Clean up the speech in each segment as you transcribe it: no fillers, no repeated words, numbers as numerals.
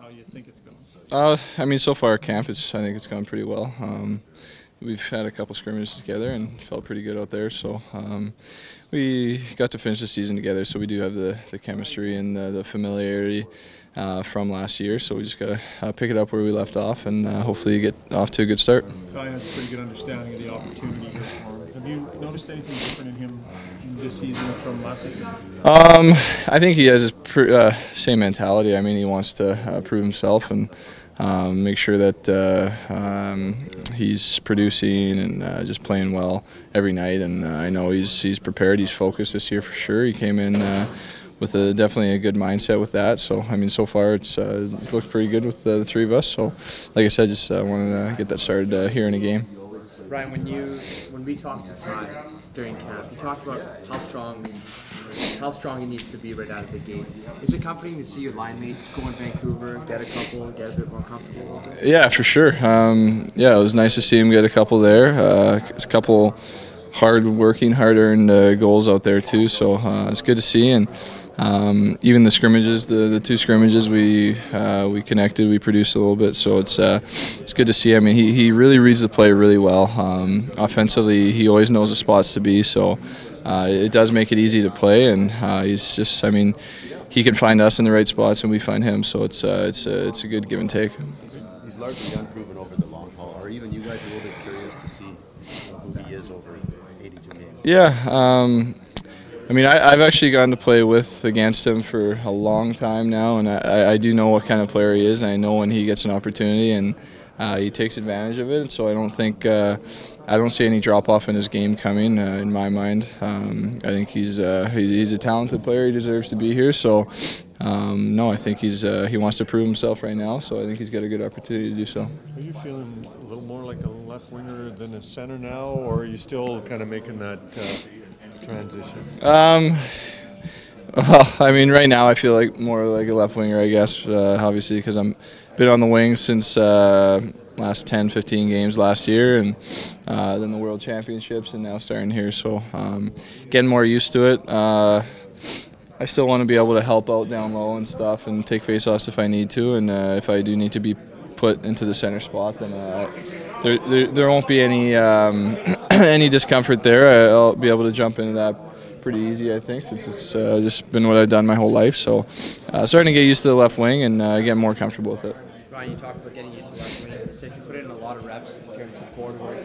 how you think it's going? I mean, so far camp, I think it's gone pretty well. We've had a couple scrimmages together and felt pretty good out there. So we got to finish the season together, so we do have the chemistry and the familiarity from last year. So we just got to pick it up where we left off and hopefully get off to a good start. Ty has a pretty good understanding of the opportunity here for him. Have you noticed anything different in him this season from last season? I think he has his same mentality. I mean, he wants to prove himself and make sure that he's producing and just playing well every night. And I know he's prepared. He's focused this year for sure. He came in with definitely a good mindset with that. So I mean, so far it's looked pretty good with the three of us. So like I said, just wanted to get that started here in a game. Ryan, when we talked to Ty during camp, he talked about how strong he needs to be right out of the gate. Is it comforting to see your line mate go in Vancouver, get a couple, get a bit more comfortable? Yeah, for sure. Yeah, it was nice to see him get a couple there. A couple hard-earned goals out there too. So it's good to see. And even the scrimmages, the two scrimmages, we connected, we produced a little bit. So it's good to see. I mean, he really reads the play really well. Offensively, he always knows the spots to be. So it does make it easy to play. And he's just, I mean, he can find us in the right spots, and we find him. So it's a good give and take. He's largely unproven over the long haul. Are even you guys a little bit curious to see who he is over 82 games? Yeah. I mean, I've actually gotten to play against him for a long time now, and I do know what kind of player he is, and I know when he gets an opportunity, and he takes advantage of it. So I don't see any drop off in his game coming in my mind. I think he's a talented player. He deserves to be here. So no, I think he wants to prove himself right now. So I think he's got a good opportunity to do so. Are you feeling a little more like a left winger than a center now, or are you still kind of making that transition? Well, I mean, right now I feel like more like a left winger, I guess, obviously, because I'm been on the wing since last 10, 15 games last year, and then the World Championships, and now starting here. So getting more used to it. I still want to be able to help out down low and stuff and take faceoffs if I need to, and if I do need to be put into the center spot, then there won't be any any discomfort there. I'll be able to jump into that pretty easy, I think, since it's just been what I've done my whole life. So starting to get used to the left wing and get more comfortable with it. Ryan, you talked about getting used to the left wing. You said you put in a lot of reps in terms of forward work,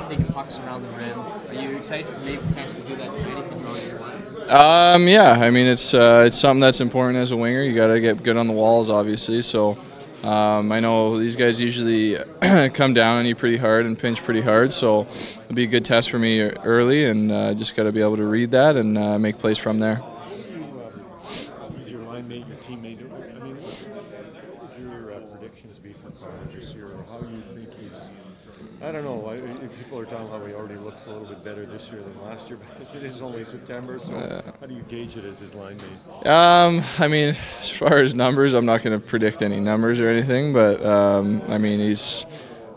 taking pucks around the rim. Are you excited to maybe potentially do that tonight if you draw your line? Yeah, I mean, it's something that's important as a winger. You got to get good on the walls, obviously. So I know these guys usually come down on you pretty hard and pinch pretty hard, so it'll be a good test for me early, and just got to be able to read that and make plays from there. Is your line mate, your teammate? I mean, what would your predictions be for Connor this year? How do you think he's? I don't know. People are talking how he already looks a little bit better this year than last year, but it is only September, so how do you gauge it as his line mate? I mean, as far as numbers, I'm not going to predict any numbers or anything, but I mean, he's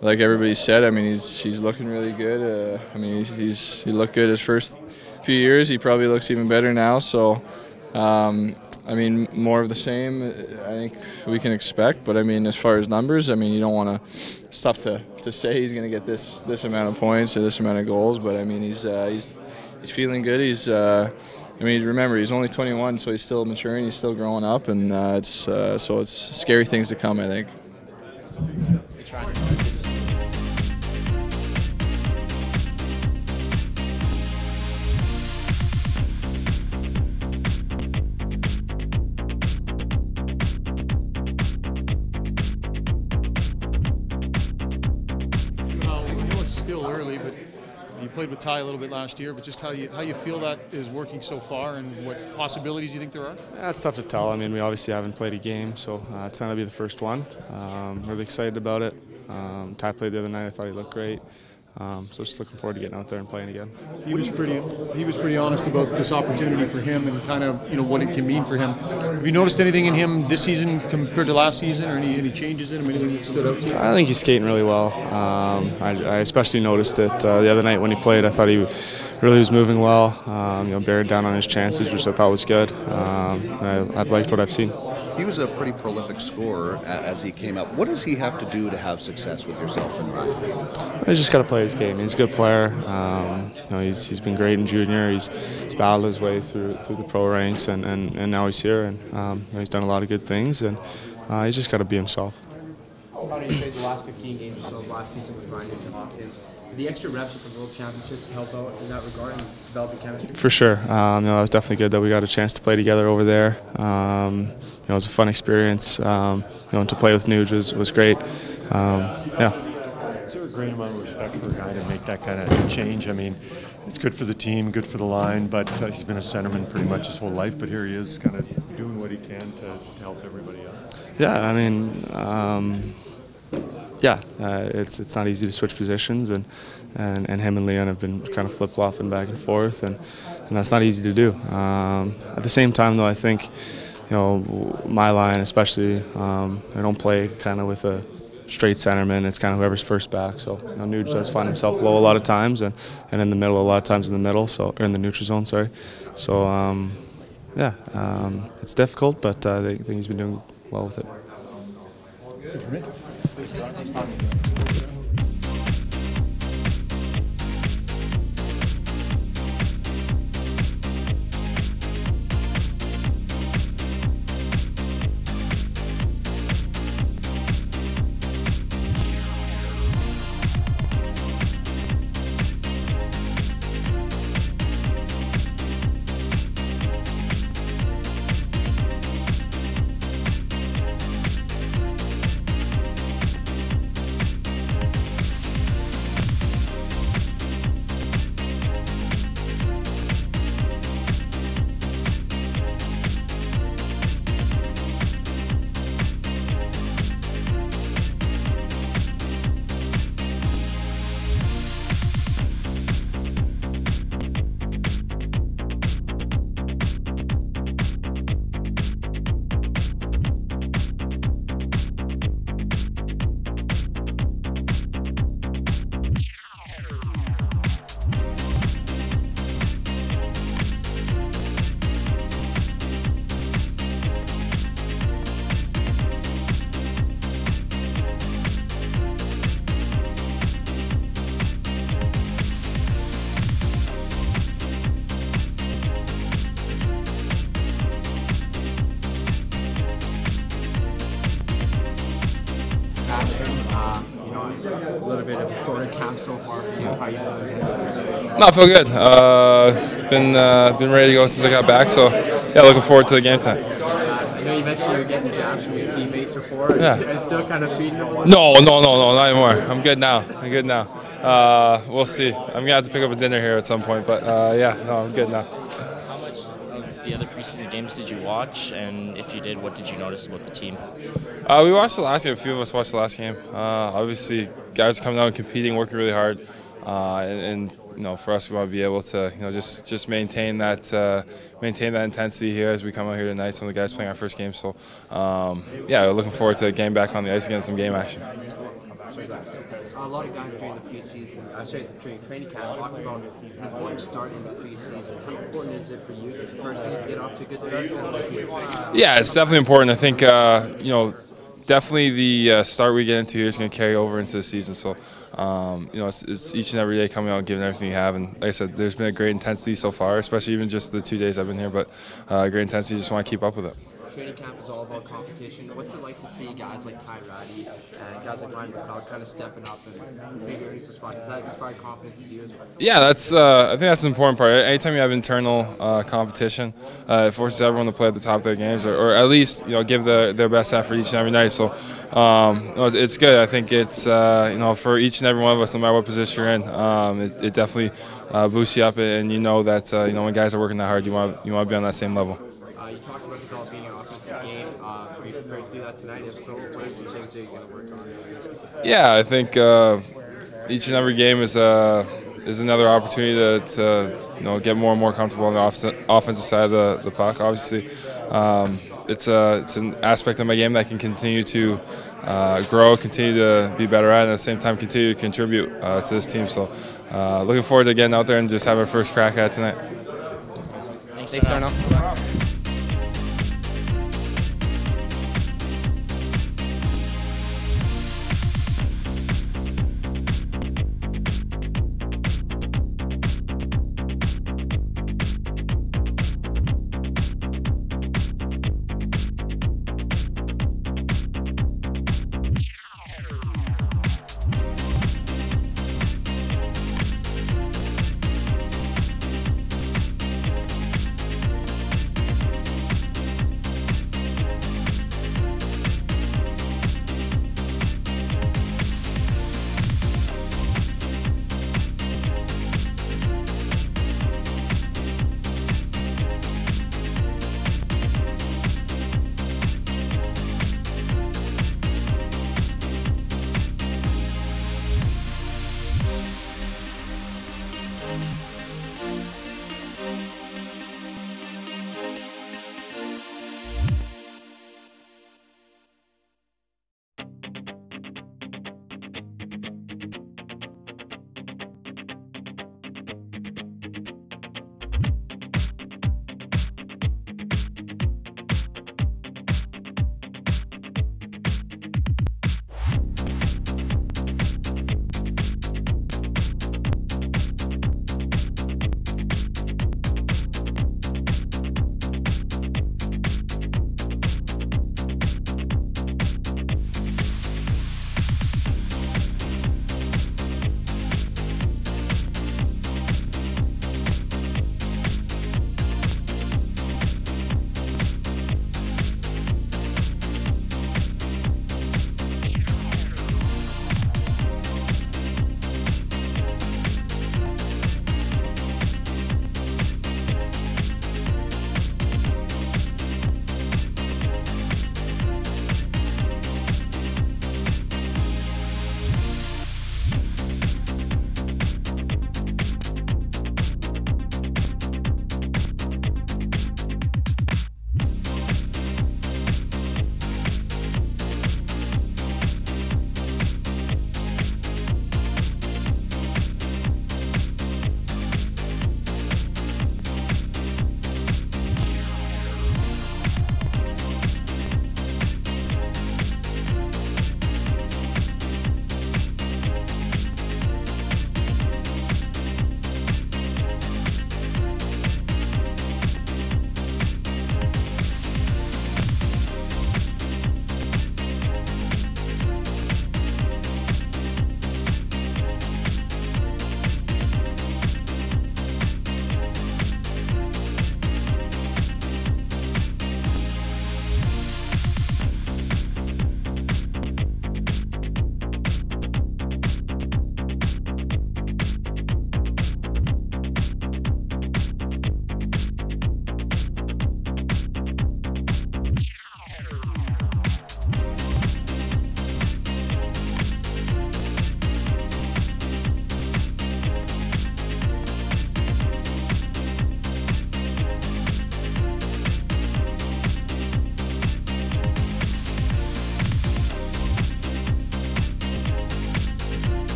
like everybody said. I mean, he's looking really good. I mean, he looked good his first few years. He probably looks even better now. So. I mean, more of the same, I think we can expect. But I mean, as far as numbers, I mean, you don't want to. It's tough to say he's going to get this amount of points or this amount of goals. But I mean, he's feeling good. I mean, remember, he's only 21, so he's still maturing. He's still growing up, and so it's scary things to come, I think. Still early, but you played with Ty a little bit last year, but just how you feel that is working so far, and what possibilities you think there are? Yeah, it's tough to tell. I mean, we obviously haven't played a game, so it's going to be the first one. Really excited about it. Ty played the other night. I thought he looked great. So just looking forward to getting out there and playing again. He was pretty honest about this opportunity for him and kind of what it can mean for him. Have you noticed anything in him this season compared to last season, or any changes in him? Anything that stood out to you? I think he's skating really well. I especially noticed it the other night when he played. I thought he really was moving well. Bared down on his chances, which I thought was good. I've liked what I've seen. he was a pretty prolific scorer as he came up. What does he have to do to have success with yourself and Ryan? He's just got to play his game. He's a good player. He's been great in junior. He's battled his way through the pro ranks, and now he's here, and he's done a lot of good things, and he's just got to be himself. Connor, you played the last 15 games or so last season with Ryan Nugent-Hopkins. Did the extra reps at the World Championships help out in that regard and developing chemistry? For sure. It was definitely good that we got a chance to play together over there. It was a fun experience. And to play with Nuge was great. Is there a great amount of respect for a guy to make that kind of change? I mean, it's good for the team, good for the line, but he's been a centerman pretty much his whole life, but here he is kind of doing what he can to help everybody out. Yeah, I mean, it's not easy to switch positions, and him and Leon have been kind of flip-flopping back and forth, and that's not easy to do. At the same time, though, I think, my line especially, I don't play kind of with a straight centerman. It's kind of whoever's first back. So Nuge does find himself low a lot of times, and in the middle a lot of times in the middle, or in the neutral zone. Sorry. So it's difficult, but I think he's been doing well with it. A little bit of a shorter camp so far for you. How you feeling? No, I feel good. Been ready to go since I got back, so yeah, looking forward to the game tonight. I know you mentioned you were getting jabs from your teammates before. Yeah. And still kind of feeding them one? No, not anymore. I'm good now. We'll see. I'm gonna have to pick up a dinner here at some point, but I'm good now. How much of the other preseason games did you watch, and if you did, what did you notice about the team? We watched the last game. A few of us watched the last game. Obviously, guys are coming out and competing, working really hard, and for us, we want to be able to just maintain that intensity here as we come out here tonight. Some of the guys playing our first game, so we're looking forward to getting back on the ice again, some game action. A lot of guys during the preseason, during training camp, talked about an important start in the preseason. How important is it for you personally to get off to a good start? Yeah, it's definitely important. I think definitely the start we get into here is going to carry over into the season. So it's each and every day coming out and giving everything you have. And like I said, there's been a great intensity so far, especially even just the 2 days I've been here. But great intensity. Just want to keep up with it. Training camp is all about competition. What's it like to see guys like Ty Ratty and guys like Ryan McLeod kind of stepping up and maybe earning some spots? Does that inspire confidence to you as well? Yeah, that's. I think that's an important part. Anytime you have internal competition, it forces everyone to play at the top of their games, or at least give their best effort each and every night. So it's good. I think it's for each and every one of us, no matter what position you're in, it definitely boosts you up, and that when guys are working that hard, you want to be on that same level. You talked about developing your offensive game. Are you prepared to do that tonight? If so, what are some things that you're going to work on? Yeah, I think each and every game is another opportunity to get more and more comfortable on the offensive side of the puck. Obviously, it's an aspect of my game that I can continue to grow, continue to be better at, and at the same time continue to contribute to this team. So, looking forward to getting out there and just have our first crack at it tonight. Thanks, Darnell.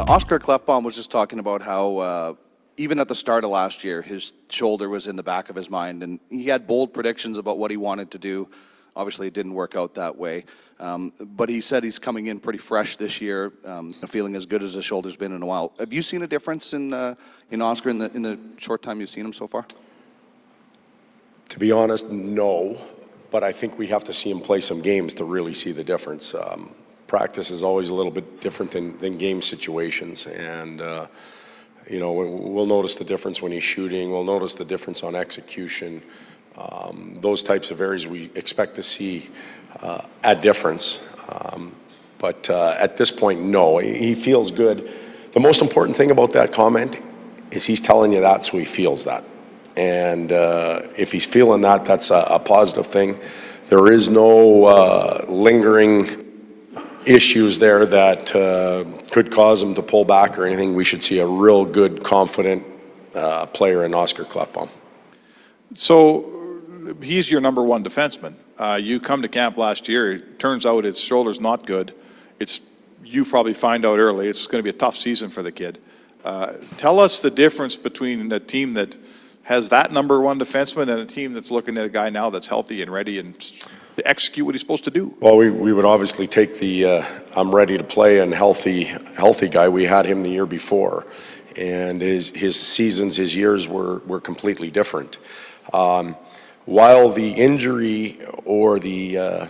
Oscar Klefbom was just talking about how even at the start of last year, his shoulder was in the back of his mind, and he had bold predictions about what he wanted to do. Obviously, it didn't work out that way. But he said he's coming in pretty fresh this year, feeling as good as his shoulder's been in a while. Have you seen a difference in Oscar in the short time you've seen him so far? To be honest, no. But I think we have to see him play some games to really see the difference. Practice is always a little bit different than game situations, and we'll notice the difference when he's shooting. We'll notice the difference on execution. Those types of areas we expect to see a difference. But at this point, no. He feels good. The most important thing about that comment is he's telling you that, so he feels that. And if he's feeling that, that's a positive thing. There is no lingering issues there that could cause him to pull back or anything. We should see a real good, confident player in Oscar Klefbom. So he's your number one defenseman. You come to camp last year. It turns out his shoulder's not good. You probably find out early. It's going to be a tough season for the kid. Tell us the difference between a team that has that number one defenseman and a team that's looking at a guy now that's healthy and ready and to execute what he's supposed to do. Well, we would obviously take the I'm ready to play and healthy guy. We had him the year before, and his seasons, his years were completely different. While the injury or the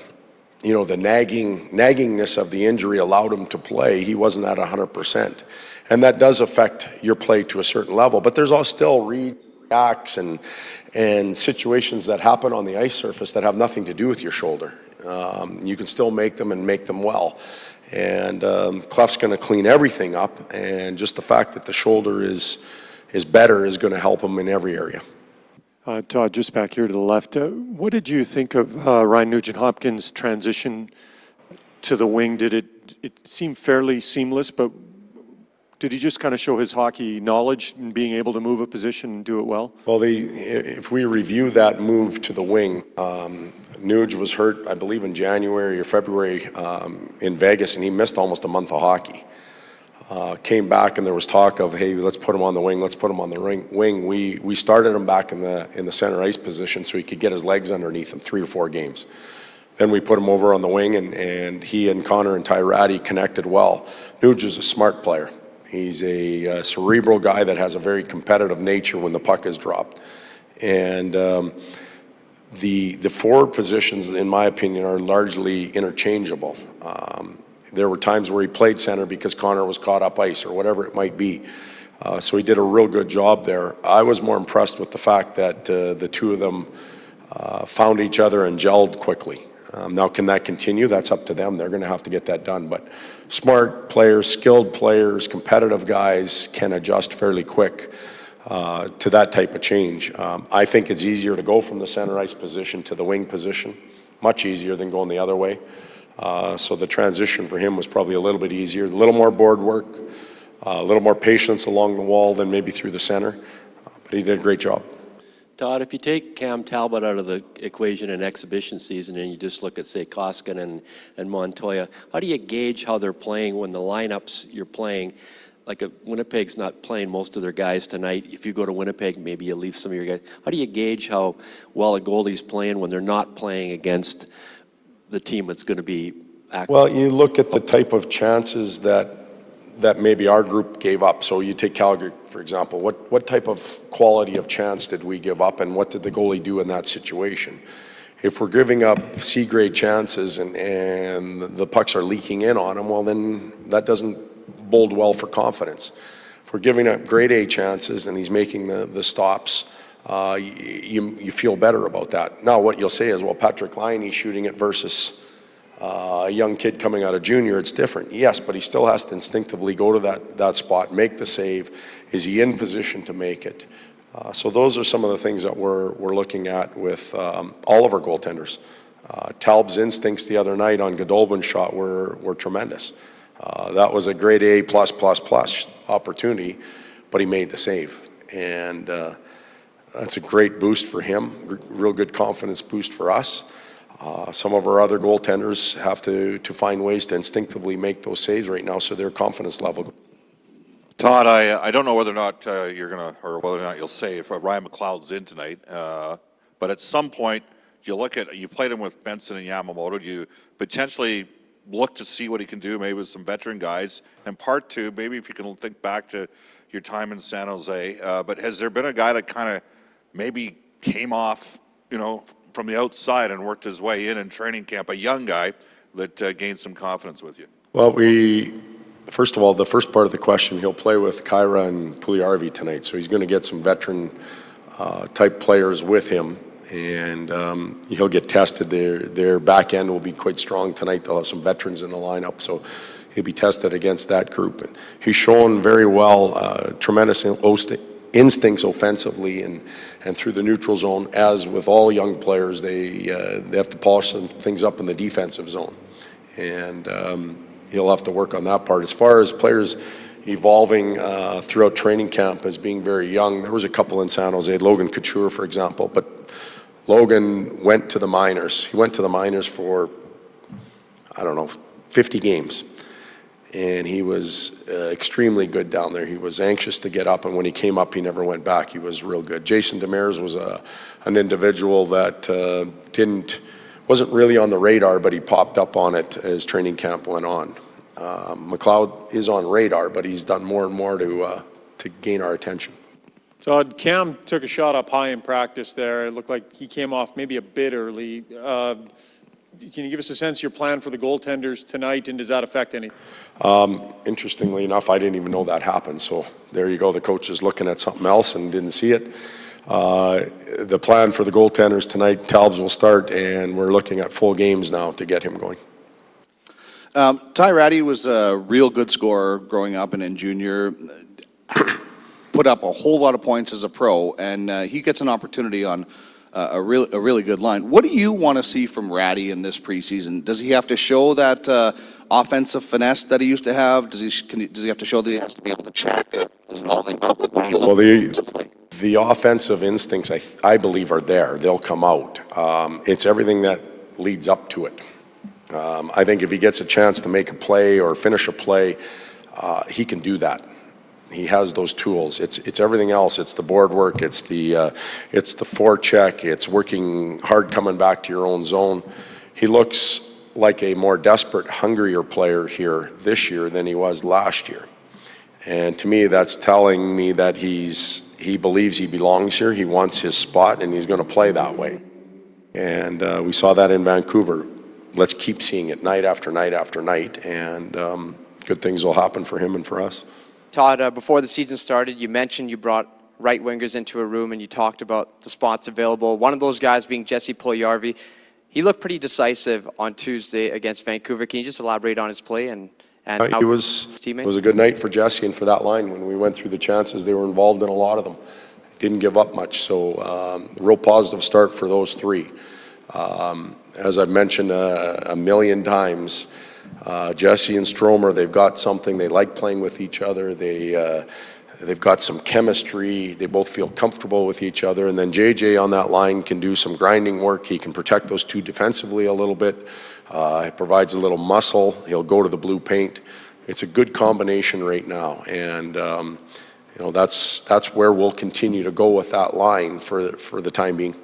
naggingness of the injury allowed him to play, he wasn't at 100%. And that does affect your play to a certain level. But there's all still reacts and situations that happen on the ice surface that have nothing to do with your shoulder. You can still make them and make them well. And Clef's going to clean everything up. And just the fact that the shoulder is better is going to help him in every area. Todd, just back here to the left, what did you think of Ryan Nugent-Hopkins' transition to the wing? Did it seem fairly seamless, but did he just kind of show his hockey knowledge and being able to move a position and do it well? Well, if we review that move to the wing, Nuge was hurt, I believe, in January or February in Vegas, and he missed almost a month of hockey. Came back and there was talk of, hey, let's put him on the wing, let's put him on the wing. We started him back in the center ice position so he could get his legs underneath him 3 or 4 games. Then we put him over on the wing, and he and Connor and Tyrati connected well. Nuge is a smart player. He's a cerebral guy that has a very competitive nature when the puck is dropped. And the forward positions, in my opinion, are largely interchangeable. There were times where he played center because Connor was caught up ice or whatever it might be. So he did a real good job there. I was more impressed with the fact that the two of them found each other and gelled quickly. Now, can that continue? That's up to them. They're going to have to get that done. But smart players, skilled players, competitive guys can adjust fairly quick to that type of change. I think it's easier to go from the center ice position to the wing position, much easier than going the other way. So the transition for him was probably a little bit easier, a little more board work, a little more patience along the wall than maybe through the center. But he did a great job. Todd, if you take Cam Talbot out of the equation in exhibition season and you just look at, say, Koskinen and Montoya, how do you gauge how they're playing when the lineups you're playing, like Winnipeg's not playing most of their guys tonight. If you go to Winnipeg, maybe you leave some of your guys. How do you gauge how well a goalie's playing when they're not playing against the team that's going to be active? Well, you look at the type of chances that maybe our group gave up. So you take Calgary, for example. What type of quality of chance did we give up, and what did the goalie do in that situation? If we're giving up C-grade chances and the pucks are leaking in on them, well, then that doesn't bode well for confidence. If we're giving up grade A chances and he's making the stops, you feel better about that. Now, what you'll say is, well, Patrick Laine shooting it versus a young kid coming out of junior, it's different. Yes, but he still has to instinctively go to that spot, make the save. Is he in position to make it? So those are some of the things that we're looking at with all of our goaltenders. Talb's instincts the other night on Godolbin's shot were tremendous. That was a grade A+++ opportunity, but he made the save. And that's a great boost for him, real good confidence boost for us. Some of our other goaltenders have to find ways to instinctively make those saves right now, so their confidence level. Todd, I don't know whether or not you're going to, or whether or not you'll say if Ryan McLeod's in tonight, but at some point, you played him with Benson and Yamamoto, do you potentially look to see what he can do, maybe with some veteran guys? And part two, maybe if you can think back to your time in San Jose, but has there been a guy that kind of maybe came off, from the outside and worked his way in training camp, a young guy that gained some confidence with you? Well, first of all, the first part of the question, he'll play with Kyra and Puljujarvi tonight, so he's going to get some veteran type players with him, and he'll get tested. Their back end will be quite strong tonight. They'll have some veterans in the lineup, so he'll be tested against that group. And he's shown very well, tremendous instincts offensively and through the neutral zone. As with all young players, they have to polish some things up in the defensive zone, and he'll have to work on that part. As far as players evolving throughout training camp as being very young, there was a couple in San Jose, Logan Couture, for example, but Logan went to the minors. He went to the minors for, 50 games. And he was extremely good down there. He was anxious to get up, and when he came up, he never went back. He was real good. Jason Demers was an individual that wasn't really on the radar, but he popped up on it as training camp went on. McLeod is on radar, but he's done more and more to gain our attention. Todd, Cam took a shot up high in practice there. It looked like he came off maybe a bit early. Can you give us a sense of your plan for the goaltenders tonight, and does that affect anything? Interestingly enough, I didn't even know that happened. So there you go. The coach is looking at something else and didn't see it. The plan for the goaltenders tonight, Talbs will start, and we're looking at full games now to get him going. Ty Ratty was a real good scorer growing up and in junior. Put up a whole lot of points as a pro, and he gets an opportunity on a really good line. What do you want to see from Ratty in this preseason? Does he have to show that offensive finesse that he used to have? Does he have to show that he has to be able to check? Well, the offensive instincts, I believe, are there. They'll come out. It's everything that leads up to it. I think if he gets a chance to make a play or finish a play, he can do that. He has those tools. It's everything else. It's the board work. It's the forecheck. It's working hard coming back to your own zone. He looks like a more desperate, hungrier player here this year than he was last year. And to me, that's telling me that he believes he belongs here. He wants his spot, and he's going to play that way. And we saw that in Vancouver. Let's keep seeing it night after night after night, and good things will happen for him and for us. Todd, before the season started, you mentioned you brought right wingers into a room and you talked about the spots available. One of those guys being Jesse Puljujarvi. He looked pretty decisive on Tuesday against Vancouver. Can you just elaborate on his play and how it was a good night for Jesse and for that line. When we went through the chances, they were involved in a lot of them. Didn't give up much, so real positive start for those three. As I've mentioned a million times, Jesse and Stromer, they've got something. They like playing with each other. They've got some chemistry. They both feel comfortable with each other. And then JJ on that line can do some grinding work. He can protect those two defensively a little bit. He provides a little muscle. He'll go to the blue paint. It's a good combination right now, and that's where we'll continue to go with that line for the time being.